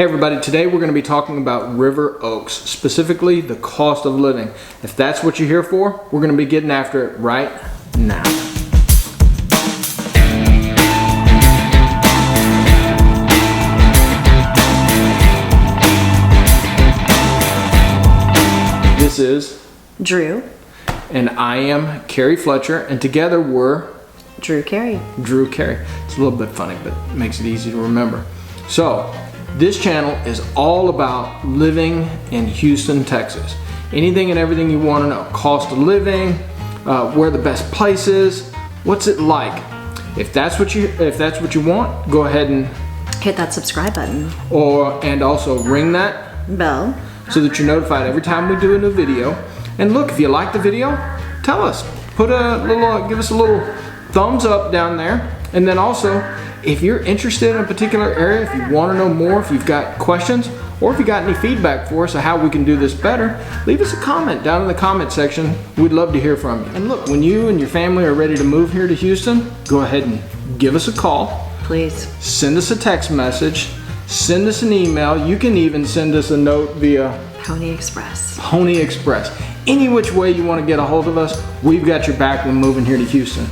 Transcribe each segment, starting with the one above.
Hey everybody, today we're going to be talking about River Oaks, specifically the cost of living. If that's what you're here for, we're going to be getting after it right now. This is Drew. And I am Carrie Fletcher, and together we're Drew Carey. Drew Carey. It's a little bit funny, but it makes it easy to remember. So, this channel is all about living in Houston, Texas. Anything and everything you want to know. Cost of living, where the best place is, what's it like. If that's what you want, go ahead and hit that subscribe button. And also ring that bell so that you're notified every time we do a new video. And look, if you like the video, tell us. Give us a little thumbs up down there. And then also, if you're interested in a particular area, if you want to know more, if you've got questions, or if you got any feedback for us on how we can do this better, leave us a comment down in the comment section. We'd love to hear from you. And look, when you and your family are ready to move here to Houston, go ahead and give us a call. Please. Send us a text message. Send us an email. You can even send us a note via Pony Express. Pony Express. Any which way you want to get a hold of us, we've got your back when moving here to Houston.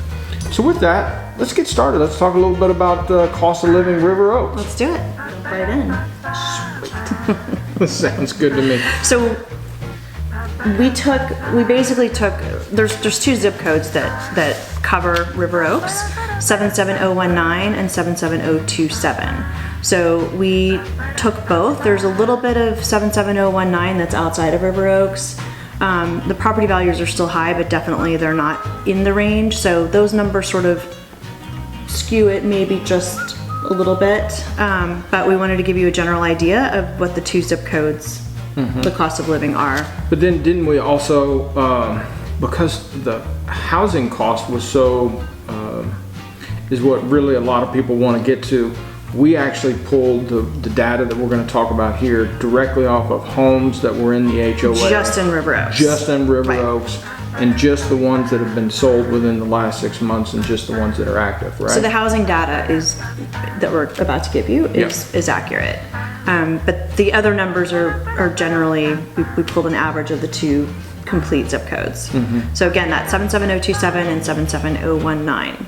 So with that, let's get started. Let's talk a little bit about the cost of living River Oaks. Let's do it. Right in. Sweet. This sounds good to me. So we basically took, there's two zip codes that cover River Oaks, 77019 and 77027. So we took both. There's a little bit of 77019 that's outside of River Oaks. The property values are still high, but definitely they're not in the range. So those numbers sort of skew it maybe just a little bit. But we wanted to give you a general idea of what the two zip codes, the cost of living are. But then didn't we also, because the housing cost was so, is what really a lot of people want to get to, we actually pulled the data that we're going to talk about here directly off of homes that were in the HOA. Just in River Oaks. Just in River Oaks. And just the ones that have been sold within the last 6 months and just the ones that are active, right? So the housing data that we're about to give you is accurate. But the other numbers are generally, we pulled an average of the two complete zip codes. So again, that's 77027 and 77019.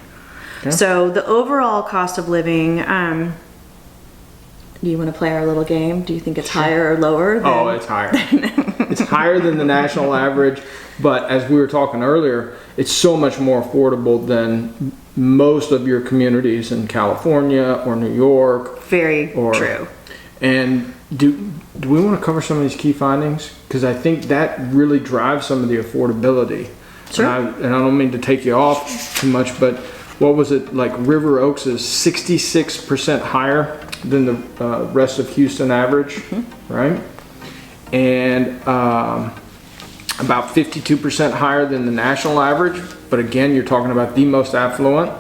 Okay. So the overall cost of living, do you want to play our little game? Do you think it's higher or lower? It's higher. It's higher than the national average, but as we were talking earlier, it's so much more affordable than most of your communities in California or New York. Very true. And do we want to cover some of these key findings? Because I think that really drives some of the affordability. Sure. And I don't mean to take you off too much, but what was it, like River Oaks is 66% higher than the rest of Houston average, right? And about 52% higher than the national average. But again, you're talking about the most affluent.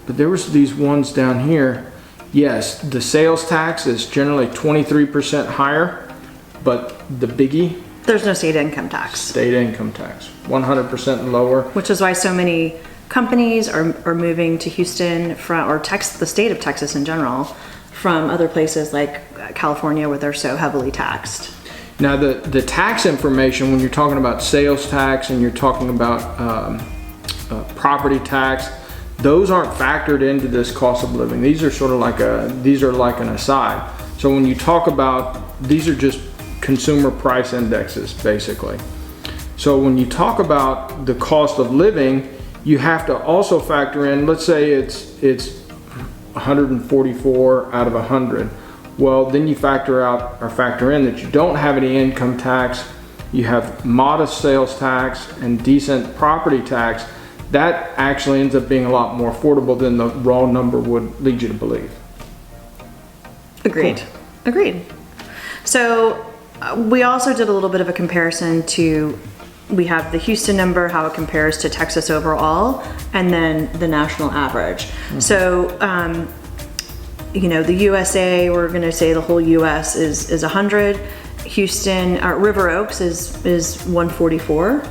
But there was these ones down here. Yes, the sales tax is generally 23% higher, but the biggie, there's no state income tax. State income tax, 100% lower. Which is why so many companies are moving to Houston the state of Texas in general, from other places like California where they're so heavily taxed. Now the tax information, when you're talking about sales tax and you're talking about property tax, those aren't factored into this cost of living. These are sort of like an aside. So when you talk about, these are just consumer price indexes basically. So when you talk about the cost of living, you have to also factor in, let's say it's 144 out of 100. Well, then you factor in that you don't have any income tax, you have modest sales tax and decent property tax. That actually ends up being a lot more affordable than the raw number would lead you to believe. Agreed. Cool. Agreed. So we also did a little bit of a comparison to, we have the Houston number, how it compares to Texas overall, and then the national average. So, the USA, we're going to say the whole US is 100. Houston, River Oaks is 144,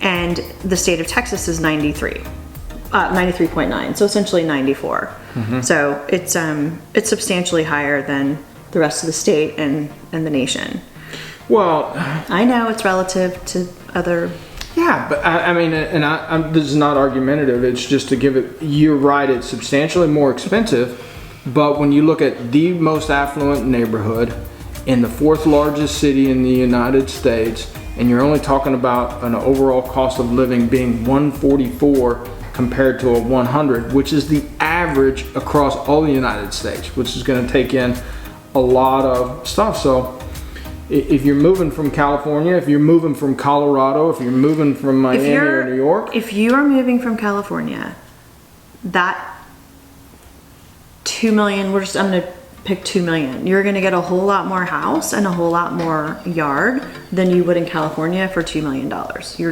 and the state of Texas is 93.9. So essentially 94. So it's substantially higher than the rest of the state and the nation. Well, I know it's relative to other. yeah, but I mean, this is not argumentative. It's just to give it. You're right. It's substantially more expensive, but when you look at the most affluent neighborhood in the fourth largest city in the United States, and you're only talking about an overall cost of living being 144 compared to a 100, which is the average across all the United States, which is going to take in a lot of stuff. So if you're moving from California, if you're moving from Colorado, if you're moving from Miami or New York. If you are moving from California, that 2 million, I'm going to pick 2 million. You're going to get a whole lot more house and a whole lot more yard than you would in California for $2 million.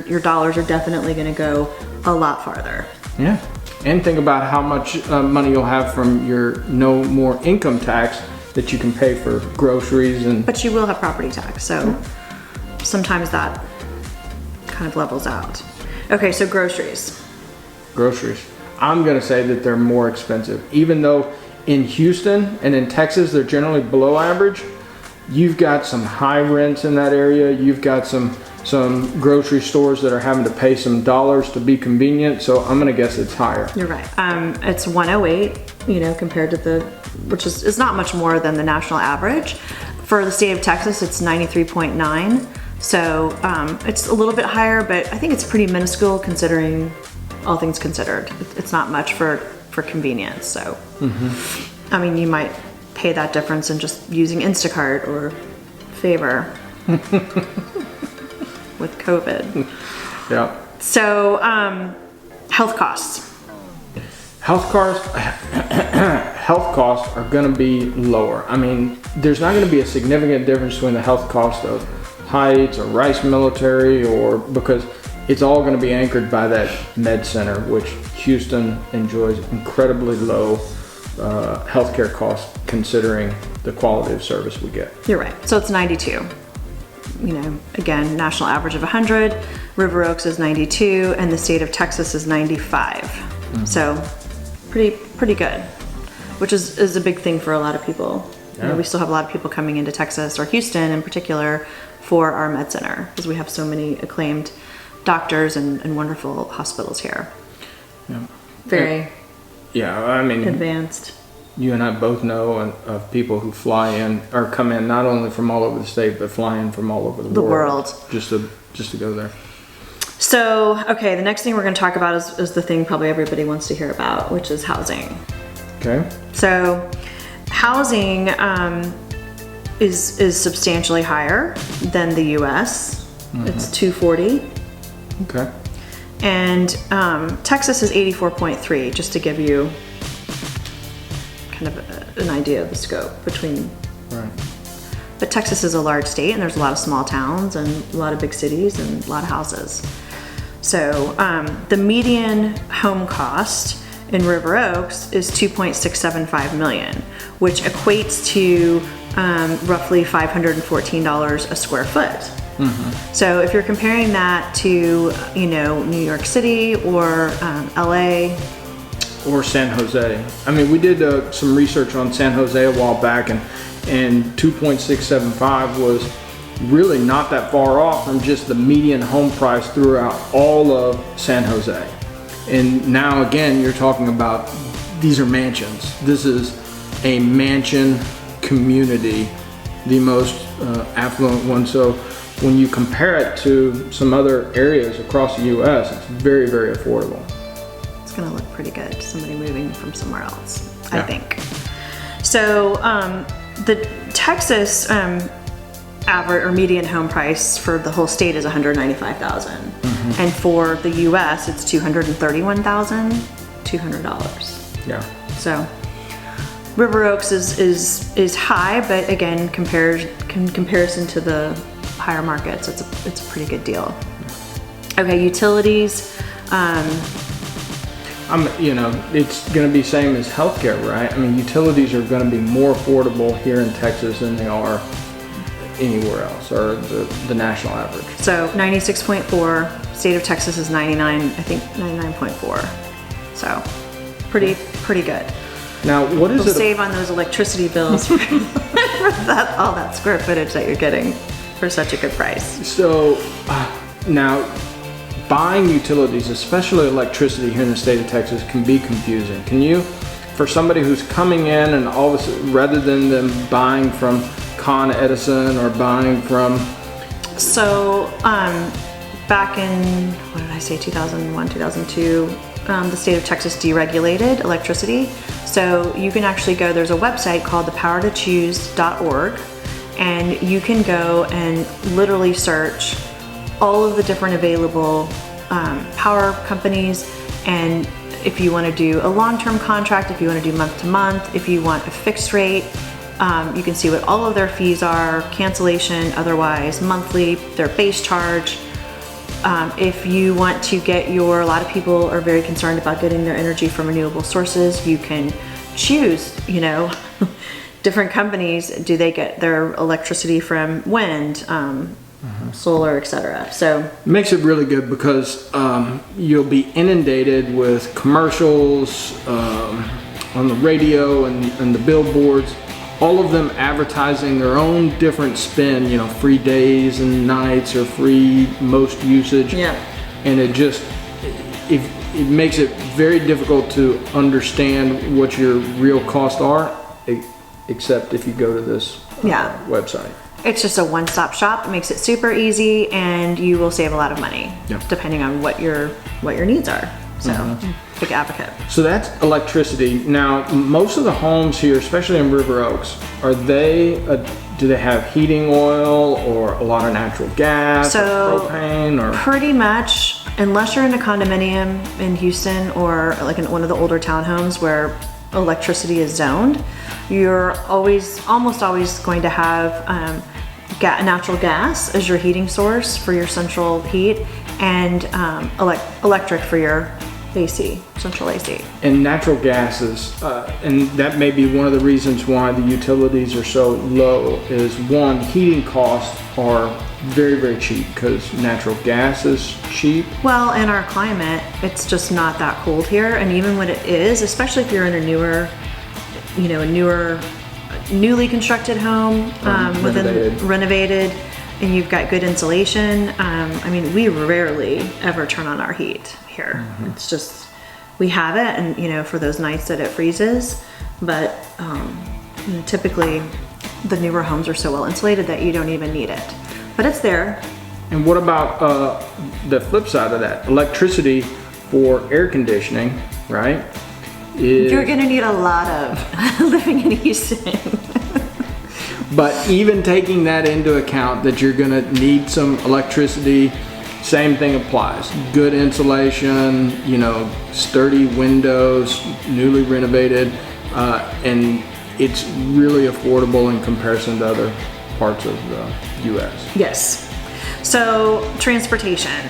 Your dollars are definitely going to go a lot farther. Yeah. And think about how much money you'll have from your no more income tax that you can pay for groceries and. But you will have property tax, so sometimes that kind of levels out. Okay, so groceries. Groceries. I'm gonna say that they're more expensive, even though in Houston and in Texas they're generally below average. You've got some high rents in that area. You've got some grocery stores that are having to pay some dollars to be convenient. So I'm gonna guess it's higher. You're right. It's 108, compared to which is not much more than the national average. For the state of Texas, it's 93.9. So it's a little bit higher, but I think it's pretty minuscule considering all things considered. It's not much for convenience. So, I mean, you might pay that difference in just using Instacart or Favor with COVID. Yeah. So, health costs. Health costs are going to be lower. I mean, there's not going to be a significant difference between the health cost of Heights or Rice Military, or because it's all going to be anchored by that med center, which Houston enjoys incredibly low healthcare costs considering the quality of service we get. You're right. So it's 92. Again, national average of 100. River Oaks is 92, and the state of Texas is 95. So pretty good, which is a big thing for a lot of people. Yeah. We still have a lot of people coming into Texas or Houston in particular for our med center because we have so many acclaimed doctors and wonderful hospitals here. Yeah. Very I mean, advanced. You and I both know of people who fly in or come in not only from all over the state, but fly in from all over the world just to go there. So, okay, the next thing we're going to talk about is the thing probably everybody wants to hear about, which is housing. Okay. So, housing is substantially higher than the U.S. It's 240. Okay. And Texas is 84.3, just to give you kind of an idea of the scope between. Right. But Texas is a large state, and there's a lot of small towns and a lot of big cities and a lot of houses. So the median home cost in River Oaks is $2.675 million, which equates to roughly $514 a square foot. So if you're comparing that to, New York City or LA. Or San Jose. I mean, we did some research on San Jose a while back, and 2.675 was really not that far off from just the median home price throughout all of San Jose. And now again, you're talking about, these are mansions. This is a mansion community, the most affluent one. So when you compare it to some other areas across the US, it's very, very affordable. It's gonna look pretty good to somebody moving from somewhere else, Yeah. I think. So the Texas average or median home price for the whole state is $195,000, and for the U.S. it's $231,200. Yeah. So River Oaks is high, but again, in comparison to the higher markets, it's a pretty good deal. Okay, utilities. It's going to be same as healthcare, right? I mean, utilities are going to be more affordable here in Texas than they are anywhere else, or the national average. So 96.4, state of Texas is 99, I think 99.4. So pretty good. Now, what is We'll it? save on those electricity bills for all that square footage that you're getting for such a good price. So now, buying utilities, especially electricity here in the state of Texas, can be confusing. Can you, for somebody who's coming in and all of a sudden, rather than them buying from Con Edison or buying from... So back in, what did I say, 2001, 2002, the state of Texas deregulated electricity. So you can actually go, there's a website called thepowertochoose.org, and you can go and literally search all of the different available power companies, and if you want to do a long-term contract, if you want to do month-to-month, if you want a fixed rate, you can see what all of their fees are, cancellation, otherwise, monthly, their base charge. If you want to get a lot of people are very concerned about getting their energy from renewable sources, you can choose, different companies. Do they get their electricity from wind, solar, etc.? So it makes it really good because you'll be inundated with commercials on the radio and the billboards, all of them advertising their own different spin, free days and nights or free most usage. Yeah. And it makes it very difficult to understand what your real costs are, except if you go to this website. It's just a one-stop shop. It makes it super easy, and you will save a lot of money, depending on what your needs are. So, big advocate. So that's electricity. Now, most of the homes here, especially in River Oaks, do they have heating oil or a lot of natural gas or propane? Or pretty much, unless you're in a condominium in Houston or like in one of the older townhomes where electricity is zoned, you're almost always going to have natural gas as your heating source for your central heat, and electric for your AC, central AC. And natural gases, and that may be one of the reasons why the utilities are so low, is one, heating costs are very, very cheap because natural gas is cheap. Well, in our climate, it's just not that cold here, and even when it is, especially if you're in a newly constructed home, renovated, and you've got good insulation. We rarely ever turn on our heat here. It's just, we have it, and for those nights that it freezes, but typically the newer homes are so well insulated that you don't even need it, but it's there. And what about the flip side of that? Electricity for air conditioning, right? You're gonna need a lot of living in Houston. But even taking that into account, that you're gonna need some electricity, same thing applies. Good insulation, sturdy windows, newly renovated, and it's really affordable in comparison to other parts of the U.S. Yes. So, transportation.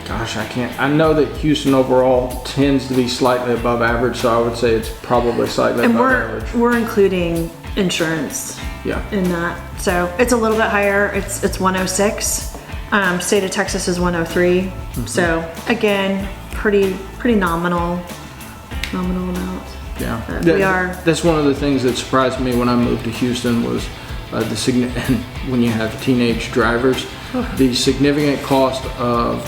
Gosh, I know that Houston overall tends to be slightly above average, so I would say it's probably slightly above average. We're including insurance in that. So it's a little bit higher. It's 106. State of Texas is 103. So again, pretty nominal amount. Yeah. That's one of the things that surprised me when I moved to Houston was when you have teenage drivers, the significant cost of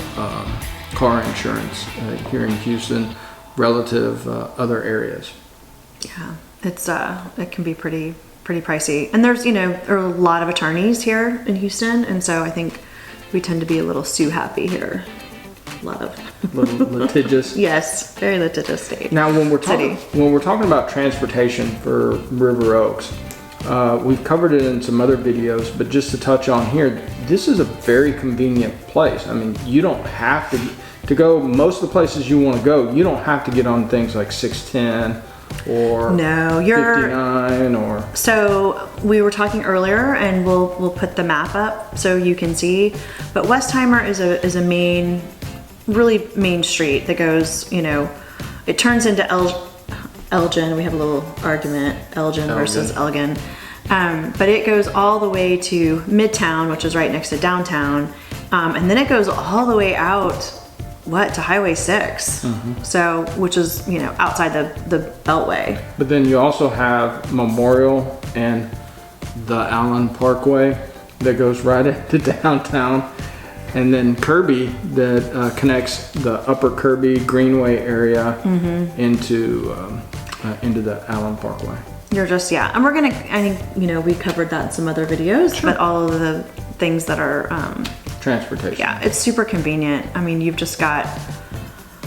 car insurance here in Houston relative other areas. Yeah, it can be pretty pricey, and there are a lot of attorneys here in Houston, and so I think we tend to be a little sue happy here. A lot of litigious. Yes, very litigious state. Now, when we're talking about transportation for River Oaks, we've covered it in some other videos, but just to touch on here, this is a very convenient place. You don't have to go most of the places you want to go. You don't have to get on things like 610 or 59 or. So we were talking earlier, and we'll put the map up so you can see. But Westheimer is a really main street that goes. It turns into Elgin. We have a little argument, Elgin versus Elgin. But it goes all the way to Midtown, which is right next to downtown. And then it goes all the way out, to Highway 6. So, which is, outside the Beltway. But then you also have Memorial and the Allen Parkway that goes right into downtown, and then Kirby that connects the Upper Kirby Greenway area into the Allen Parkway. You're just, yeah. And we're gonna, I think, you know, we covered that in some other videos, but all of the things that are, Transportation. yeah, it's super convenient. I mean, you've just got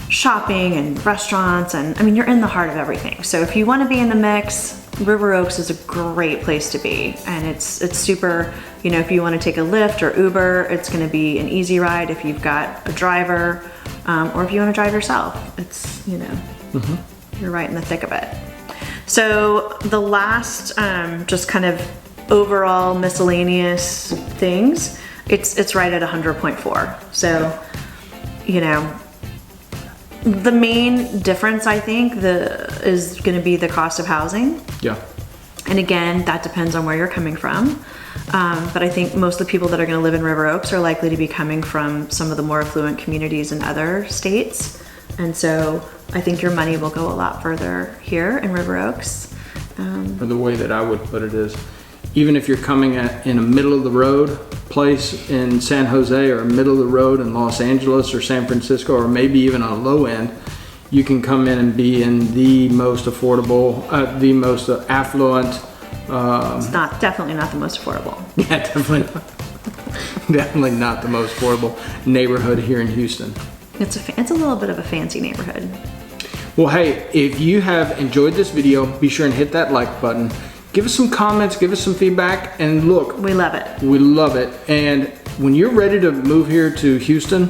shopping and restaurants, and I mean, you're in the heart of everything. So if you want to be in the mix, River Oaks is a great place to be. And it's super, you know, if you want to take a Lyft or Uber, it's going to be an easy ride if you've got a driver, or if you want to drive yourself, it's, you know, you're right in the thick of it. So the last, just kind of overall miscellaneous things, it's right at 100.4. So, you know, the main difference, I think, is going to be the cost of housing. Yeah. And again, that depends on where you're coming from. But I think most of the people that are going to live in River Oaks are likely to be coming from some of the more affluent communities in other states. And so I think your money will go a lot further here in River Oaks. Or the way that I would put it is, even if you're coming in a middle of the road place in San Jose, or middle of the road in Los Angeles or San Francisco, or maybe even on a low end, you can come in and be in the most affordable, the most affluent. It's definitely not the most affordable. Yeah, definitely not the most affordable neighborhood here in Houston. It's a little bit of a fancy neighborhood. Well, hey, if you have enjoyed this video, be sure and hit that like button. Give us some comments, give us some feedback, and look. We love it. We love it. And when you're ready to move here to Houston,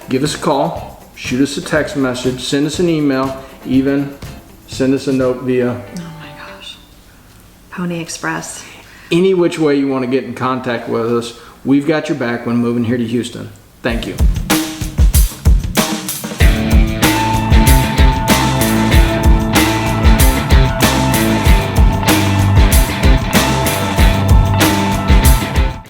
give us a call, shoot us a text message, send us an email, even send us a note via... Oh my gosh. Pony Express. Any which way you want to get in contact with us, we've got your back when moving here to Houston. Thank you.